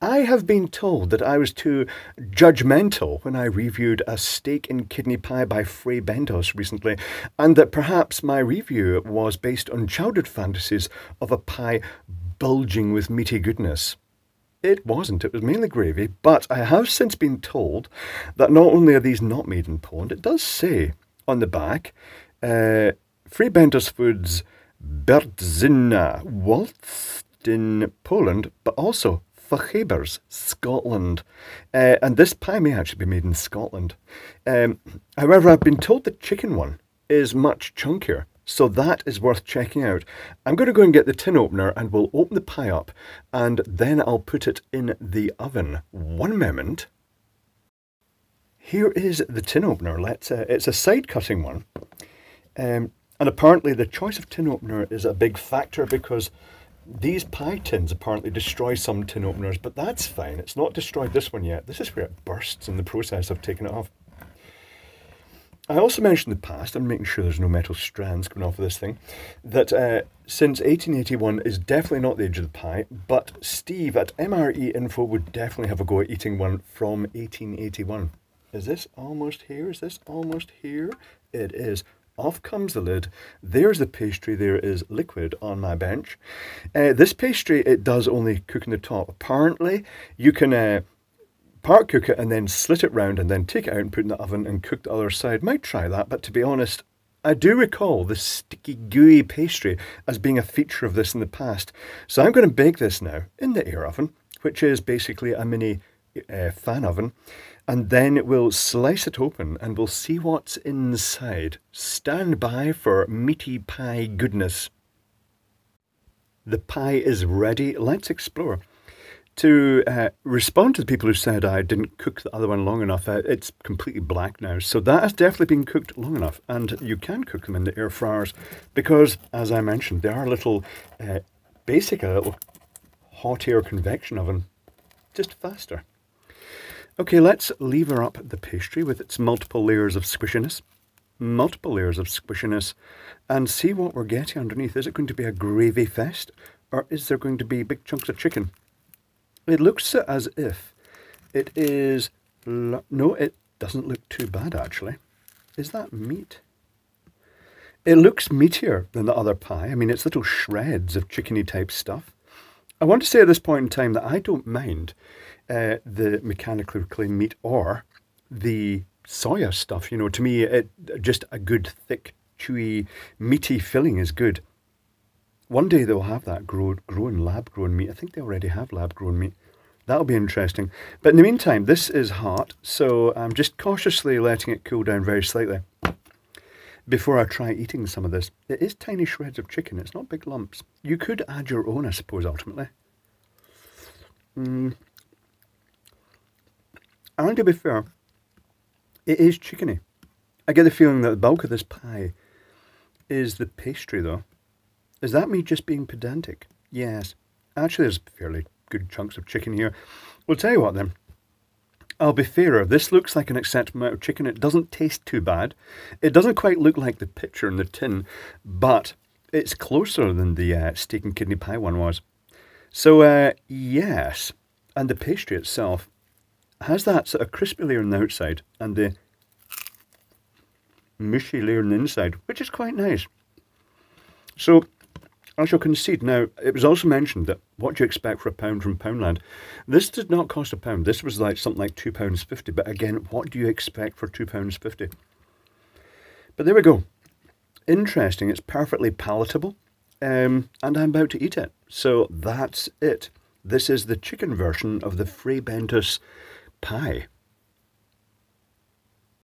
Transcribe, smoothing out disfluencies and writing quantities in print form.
I have been told that I was too judgmental when I reviewed a steak and kidney pie by Fray Bentos recently, and that perhaps my review was based on childhood fantasies of a pie bulging with meaty goodness. It wasn't, it was mainly gravy, but I have since been told that not only are these not made in Poland, it does say on the back, Fray Bentos Foods Berdzina Waltz in Poland, but also Fachebers, Scotland. And this pie may actually be made in Scotland. However, I've been told the chicken one is much chunkier, so that is worth checking out. I'm going to go and get the tin opener and we'll open the pie up and then I'll put it in the oven. One moment. Here is the tin opener. It's a side cutting one. And apparently the choice of tin opener is a big factor because these pie tins apparently destroy some tin openers, but that's fine. It's not destroyed this one yet. This is where it bursts in the process of taking it off. I also mentioned in the past, I'm making sure there's no metal strands coming off of this thing, that since 1881 is definitely not the age of the pie, but Steve at MRE Info would definitely have a go at eating one from 1881. Is this almost here? Is this almost here? It is. Off comes the lid. There's the pastry. There is liquid on my bench. This pastry, it does only cook in the top. Apparently, you can part cook it and then slit it round and then take it out and put it in the oven and cook the other side. Might try that, but to be honest, I do recall the sticky, gooey pastry as being a feature of this in the past. So I'm going to bake this now in the air oven, which is basically a mini fan oven. And then we'll slice it open and we'll see what's inside. Stand by for meaty pie goodness. The pie is ready. Let's explore. To respond to the people who said I didn't cook the other one long enough, it's completely black now. So that has definitely been cooked long enough. And you can cook them in the air fryers because, as I mentioned, they are a little, basically a little hot air convection oven, just faster. Okay, let's lever up the pastry with its multiple layers of squishiness. Multiple layers of squishiness. And see what we're getting underneath. Is it going to be a gravy fest? Or is there going to be big chunks of chicken? It looks as if it is... No, it doesn't look too bad, actually. Is that meat? It looks meatier than the other pie. I mean, it's little shreds of chickeny type stuff. I want to say at this point in time that I don't mind the mechanically reclaimed meat or the soya stuff. You know, to me, just a good, thick, chewy, meaty filling is good. One day they'll have that grown lab-grown meat. I think they already have lab-grown meat. That'll be interesting. But in the meantime, this is hot, so I'm just cautiously letting it cool down very slightly before I try eating some of this. It is tiny shreds of chicken. It's not big lumps. You could add your own, I suppose, ultimately. And to be fair, it is chickeny. I get the feeling that the bulk of this pie is the pastry, though. Is that me just being pedantic? Yes. Actually, there's fairly good chunks of chicken here. We'll tell you what then. I'll be fairer. This looks like an acceptable amount of chicken. It doesn't taste too bad. It doesn't quite look like the picture in the tin, but it's closer than the steak and kidney pie one was. So, yes. And the pastry itself has that sort of crispy layer on the outside and the mushy layer on the inside, which is quite nice. So, I shall concede. Now, it was also mentioned that what do you expect for £1 from Poundland? This did not cost £1. This was like something like £2.50. But again, what do you expect for £2.50? But there we go. Interesting. It's perfectly palatable. And I'm about to eat it. So that's it. This is the chicken version of the Fray Bentos pie.